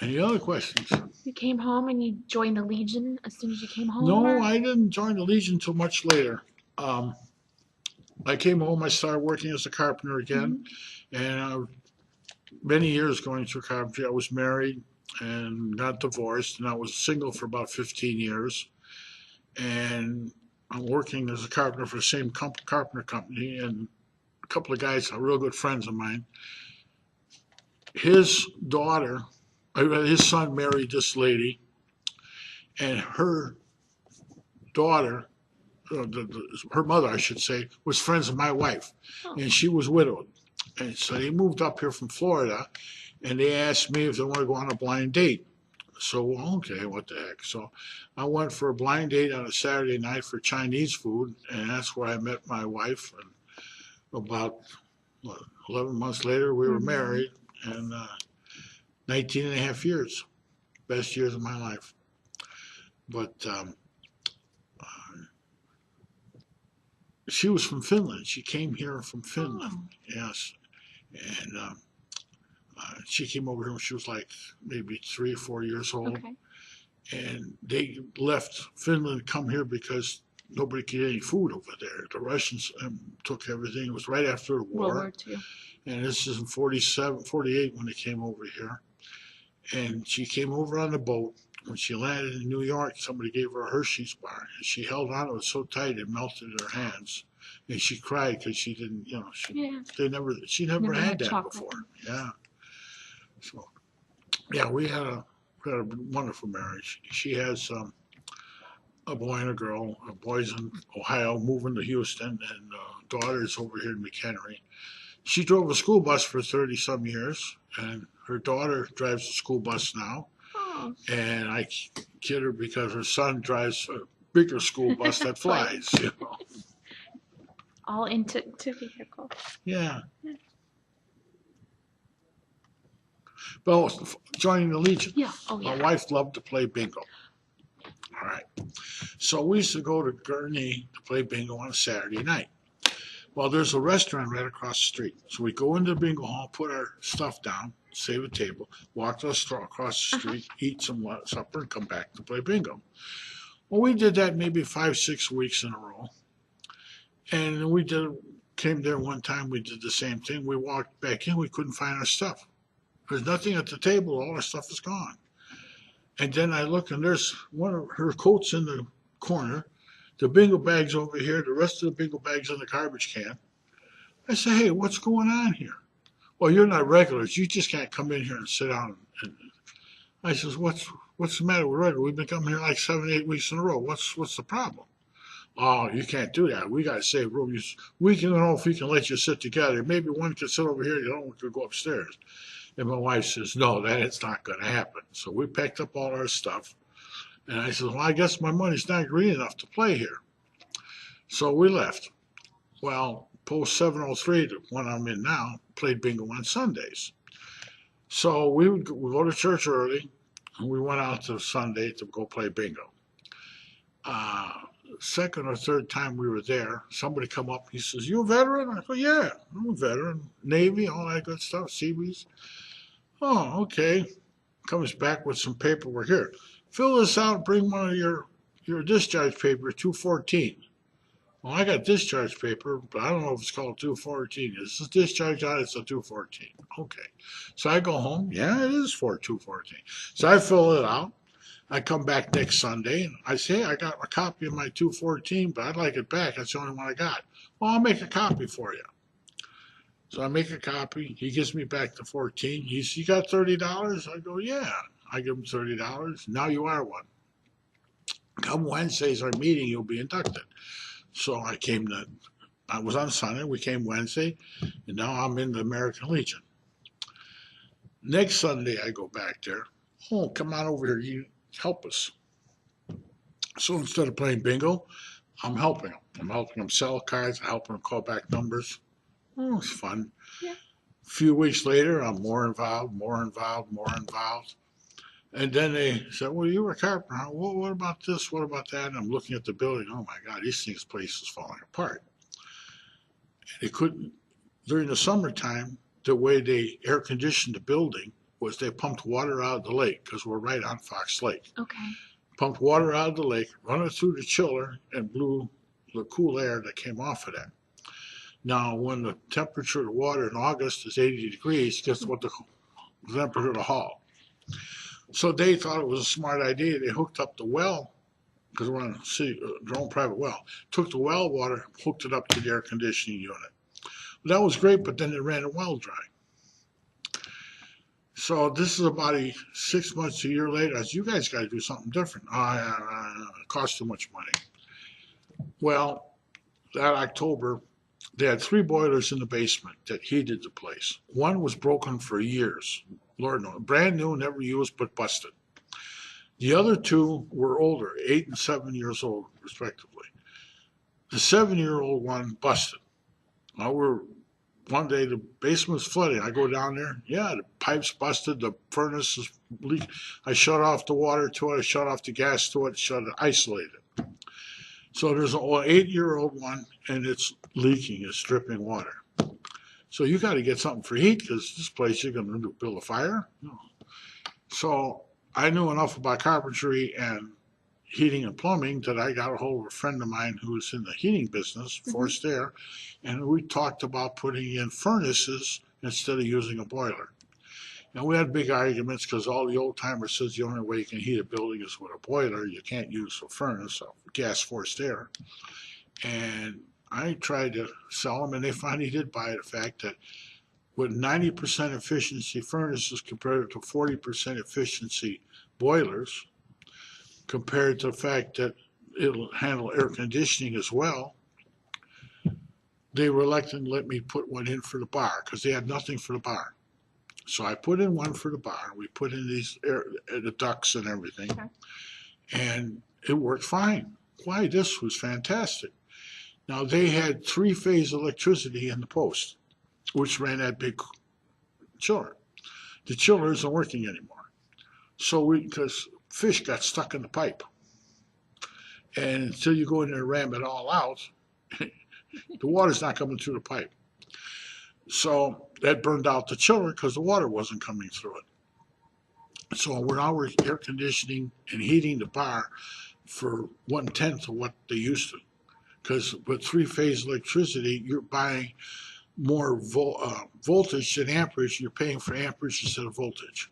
Any other questions?
You came home and you joined the Legion as soon as you came home?
No, I didn't join the Legion until much later. I came home, I started working as a carpenter again, and many years going through carpentry. I was married and got divorced, and I was single for about 15 years. And I'm working as a carpenter for the same carpenter company, and a couple of guys are real good friends of mine. His son married this lady, and her daughter, her mother, I should say, was friends of my wife, and she was widowed. And so they moved up here from Florida, and they asked me if they want to go on a blind date. So, okay, what the heck. So I went for a blind date on a Saturday night for Chinese food, and that's where I met my wife. And about 11 months later, we were married, and 19 and a half years, best years of my life. But she was from Finland. She came here from Finland, yes. And she came over here when she was like maybe 3 or 4 years old. Okay. And they left Finland to come here because nobody could get any food over there. The Russians took everything. It was right after the war.
World War II.
And this is in 47, 48 when they came over here. And she came over on the boat. When she landed in New York, somebody gave her a Hershey's bar. And she held on to it so tight it melted her hands. And she cried because she didn't, she never had that chocolate before. Yeah. So, yeah, we had a wonderful marriage. She has a boy and a girl. A boy's in Ohio, moving to Houston, and daughter's over here in McHenry. She drove a school bus for 30-some years, and her daughter drives a school bus now. Oh. And I kid her because her son drives a bigger school bus that flies.
All into vehicle.
Yeah. Well, joining the Legion.
Yeah. Oh, yeah.
My wife loved to play bingo. So we used to go to Gurney to play bingo on a Saturday night. Well, there's a restaurant right across the street. So we go into the bingo hall, put our stuff down, save a table, walk to the store across the street, eat some supper, and come back to play bingo. Well, we did that maybe 5, 6 weeks in a row. And came there one time, we did the same thing. We walked back in, we couldn't find our stuff. There's nothing at the table, all our stuff is gone. And then I look and there's one of her coats in the corner, the bingo bag's over here, the rest of the bingo bag's in the garbage can. I say, hey, what's going on here? Well, you're not regulars. You just can't come in here and sit down. And I says, what's the matter with regular? We've been coming here like 7, 8 weeks in a row. What's the problem? Oh, you can't do that. We got to save room. We can know if we can let you sit together. Maybe one can sit over here. The other one could go upstairs. And my wife says, no, that's not going to happen. So we packed up all our stuff. And I said, well, I guess my money's not green enough to play here. So we left. Well, post 703, the one I'm in now, played bingo on Sundays. So we would go to church early, and we went out to Sunday to go play bingo. Second or third time we were there, somebody come up, he says, you a veteran? I go, yeah, I'm a veteran. Navy, all that good stuff, Seabees. Oh, okay. Comes back with some paperwork here. Fill this out, bring one of your discharge paper, 214. Well, I got discharge paper, but I don't know if it's called 214. Is this discharge on it? It's a 214. Okay. So I go home. Yeah, it is for 214. So I fill it out. I come back next Sunday and I say, hey, I got a copy of my 214, but I'd like it back. That's the only one I got. Well, I'll make a copy for you. So I make a copy. He gives me back the 14. He says, you got $30? I go, yeah. I give him $30. Now you are one. Come Wednesday's our meeting, you'll be inducted. So I was on Sunday, we came Wednesday, and now I'm in the American Legion. Next Sunday I go back there. Oh, come on over here, you help us. So instead of playing bingo, I'm helping them. I'm helping them sell cards, I'm helping them call back numbers. Oh, it's fun.
Yeah.
A few weeks later, I'm more involved. And then they said, well, you were a carpenter. Huh? Well, what about this? What about that? And I'm looking at the building. Oh, my God, this place is falling apart. They couldn't, during the summertime, the way they air conditioned the building was they pumped water out of the lake because we're right on Fox Lake.
Okay.
Pumped water out of the lake, run it through the chiller, and blew the cool air that came off of that. Now, when the temperature of the water in August is 80 degrees, guess what the temperature of the hall? So they thought it was a smart idea. They hooked up the well, because we're on their own private well, took the well water, hooked it up to the air conditioning unit. That was great, but then they ran the well dry. So this is about 6 months, a year later. I said, you guys got to do something different. It costs too much money. Well, that October, they had 3 boilers in the basement that heated the place. One was broken for years. Lord knows, brand new, never used, but busted. The other 2 were older, 8 and 7 years old, respectively. The 7-year-old one busted. One day the basement was flooding. I go down there. Yeah, the pipes busted. The furnace is leaking. I shut off the water to it. I shut off the gas to it. Isolated. So there's an 8-year-old one, and it's leaking. It's dripping water. So you got to get something for heat because this place you're going to build a fire. No. So I knew enough about carpentry and heating and plumbing that I got a hold of a friend of mine who was in the heating business, forced air, and we talked about putting in furnaces instead of using a boiler. And we had big arguments because all the old timers says the only way you can heat a building is with a boiler. You can't use a furnace, gas forced air. And I tried to sell them, and they finally did buy the fact that with 90% efficiency furnaces compared to 40% efficiency boilers, compared to the fact that it'll handle air conditioning as well, they were reluctant to let me put one in for the bar because they had nothing for the bar. So I put in one for the bar. We put in the ducts and everything, and it worked fine. Why, this was fantastic. Now, they had 3-phase electricity in the post, which ran that big chiller. The chiller isn't working anymore. So because fish got stuck in the pipe. And until you go in there and ram it all out, the water's not coming through the pipe. So that burned out the chiller because the water wasn't coming through it. So we're air conditioning and heating the bar for 1/10 of what they used to. Because with three-phase electricity, you're buying more voltage than amperage. You're paying for amperage instead of voltage.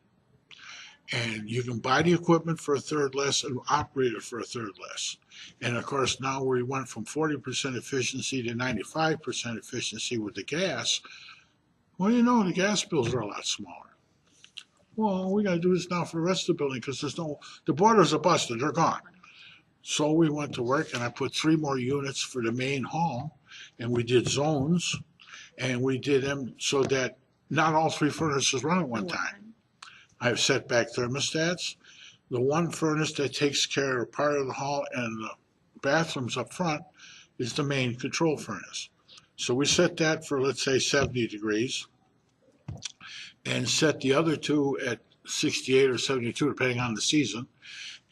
And you can buy the equipment for a third less and operate it for a third less. And of course, now we went from 40% efficiency to 95% efficiency with the gas. Well, you know, the gas bills are a lot smaller. Well, we got to do this now for the rest of the building because the boilers are busted, they're gone. So we went to work and I put 3 more units for the main hall and we did zones and we did them so that not all 3 furnaces run at one time. I have setback thermostats. The one furnace that takes care of part of the hall and the bathrooms up front is the main control furnace. So we set that for, let's say, 70 degrees and set the other 2 at 68 or 72, depending on the season.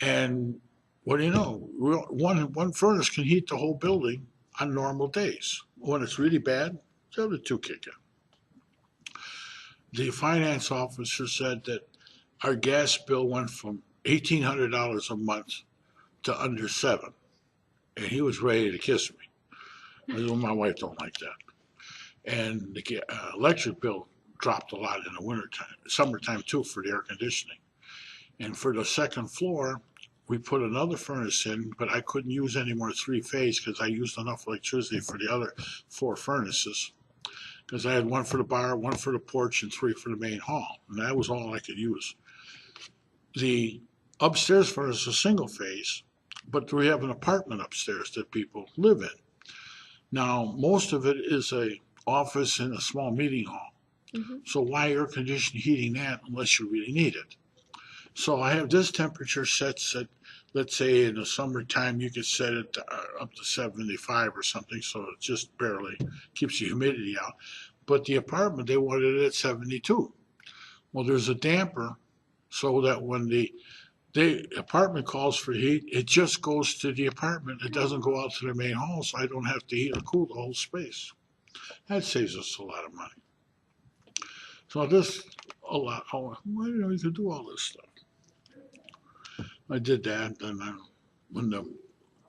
And what do you know? One furnace can heat the whole building on normal days. When it's really bad, the other 2 kick in. The finance officer said that our gas bill went from $1,800 a month to under $7, and he was ready to kiss me. I said, well, my wife don't like that. And the electric bill dropped a lot in the wintertime, summertime too, for the air conditioning. And for the second floor, we put another furnace in, but I couldn't use any more 3-phase because I used enough electricity for the other 4 furnaces. Because I had 1 for the bar, 1 for the porch, and 3 for the main hall. And that was all I could use. The upstairs furnace is single phase, but we have an apartment upstairs that people live in. Now, most of it is a office and a small meeting hall. So why air condition heating that unless you really need it? So I have this temperature set, let's say in the summertime, you could set it up to 75 or something, so it just barely keeps the humidity out. But the apartment, they wanted it at 72. Well, there's a damper so that when the apartment calls for heat, it just goes to the apartment. It doesn't go out to the main hall, so I don't have to heat or cool the whole space. That saves us a lot of money. So this, a lot, oh, well, you know, you could do all this stuff. I did that, and when the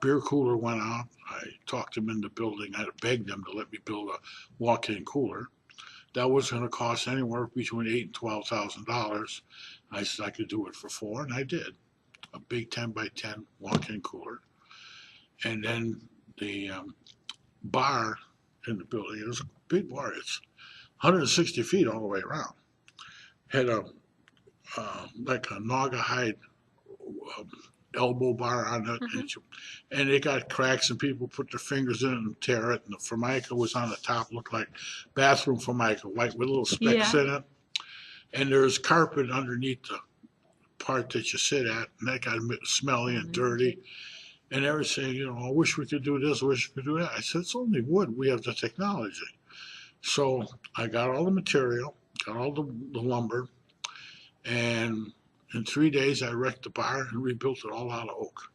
beer cooler went out, I talked them into building. I begged them to let me build a walk-in cooler. That was going to cost anywhere between $8,000 and $12,000. I said I could do it for $4,000, and I did. A big 10 by 10 walk-in cooler. And then the bar in the building, it was a big bar. It's 160 feet all the way around. Had a like a Naugahyde elbow bar on it, and it got cracks, and people put their fingers in it and tear it. And the formica was on the top, looked like bathroom formica, white with little specks in it. And there's carpet underneath the part that you sit at, and that got smelly and dirty. And they were saying, you know, I wish we could do this, I wish we could do that. I said, it's only wood. We have the technology. So I got all the material, got all the lumber, and in 3 days I wrecked the bar and rebuilt it all out of oak.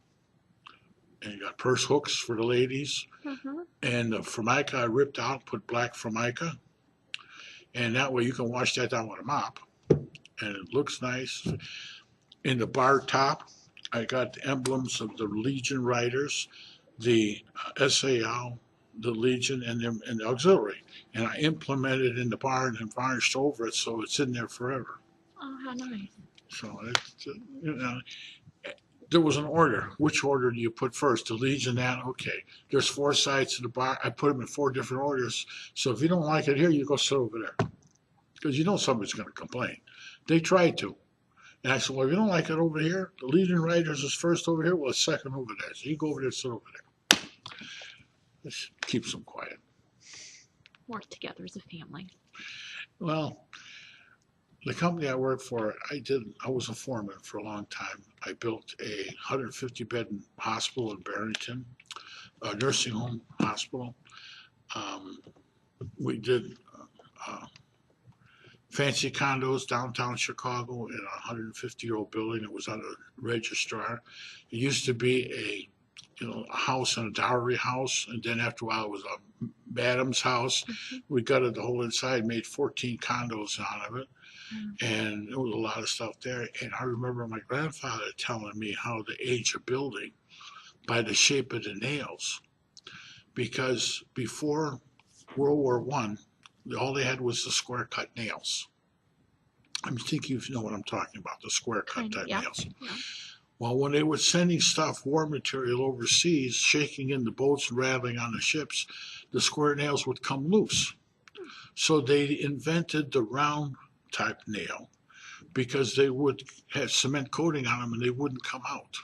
And you got purse hooks for the ladies. And the formica I ripped out, put black formica. And that way you can wash that down with a mop. And it looks nice. In the bar top, I got the emblems of the Legion Riders, the SAL, the Legion, and the auxiliary. And I implemented in the bar and varnished over it so it's in there forever.
Oh, how nice.
So, you know, there was an order. Which order do you put first? The Legion, that? Okay. There's 4 sides to the bar. I put them in 4 different orders. So if you don't like it here, you go sit over there. Because you know somebody's going to complain. They tried to. And I said, well, if you don't like it over here, the Legion Riders is first over here, well, it's second over there. So you go over there, sit over there. This keeps them quiet.
Work together as a family.
Well, the company I worked for, I was a foreman for a long time. I built a 150-bed hospital in Barrington, a nursing home hospital. We did fancy condos downtown Chicago in a 150-year-old building. It was on a registrar. It used to be a a house and a dowry house, and then after a while it was a madam's house. We gutted the whole inside, made 14 condos out of it, and there was a lot of stuff there. And I remember my grandfather telling me how to age a building by the shape of the nails, because before World War One, all they had was the square cut nails. I'm thinking you know what I'm talking about, the square cut type
Yeah.
nails.
Yeah.
Well, when they were sending stuff, war material overseas, shaking in the boats and rattling on the ships, the square nails would come loose. So they invented the round type nail because they would have cement coating on them and they wouldn't come out.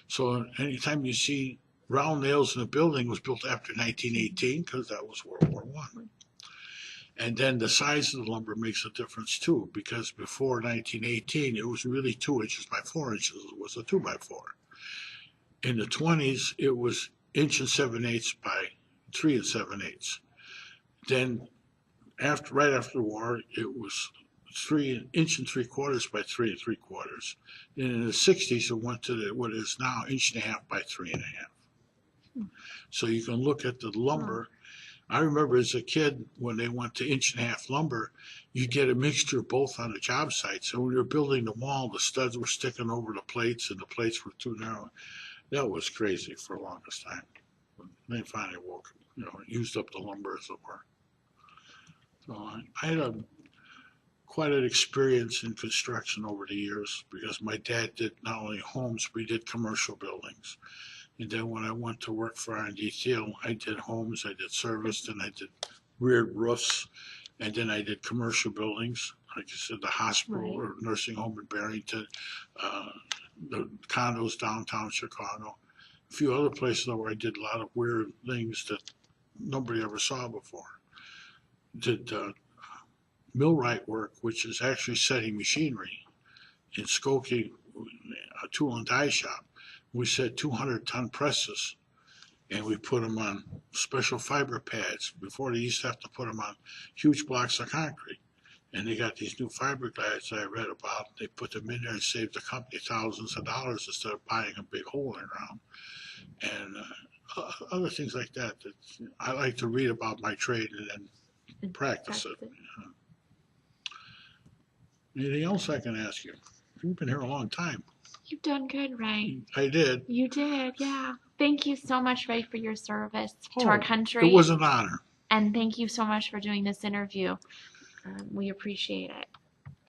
So anytime you see round nails in a building, was built after 1918 because that was World War One. And then the size of the lumber makes a difference too, because before 1918, it was really 2 inches by 4 inches. It was a 2 by 4. In the 20s, it was 1 7/8 by 3 7/8. Then right after the war, it was 3 1 3/4 by 3 3/4. And in the 60s, it went to what is now 1.5 by 3.5. So you can look at the lumber. I remember as a kid when they went to 1.5 lumber, you get a mixture of both on the job site. So when you're building the wall, the studs were sticking over the plates and the plates were too narrow. That was crazy for the longest time. They finally used up the lumber as it were. So I had quite an experience in construction over the years because my dad did not only homes, but he did commercial buildings. And then when I went to work for R&D Steel, I did homes, I did service, and I did reared roofs, and then I did commercial buildings, like I said, the hospital or nursing home in Barrington, the condos downtown Chicago, a few other places where I did a lot of weird things that nobody ever saw before. Did millwright work, which is actually setting machinery in Skokie, a tool and die shop. We set 200-ton presses, and we put them on special fiber pads. Before, they used to have to put them on huge blocks of concrete. And they got these new fiberglass that I read about. They put them in there and saved the company thousands of dollars instead of buying a big hole in the ground. And other things like that I like to read about my trade and then practice it. Anything else I can ask you? You've been here a long time.
You've done good, Ray.
I did.
You did, yeah. Thank you so much, Ray, for your service to our country.
It was an honor.
And thank you so much for doing this interview. We appreciate it.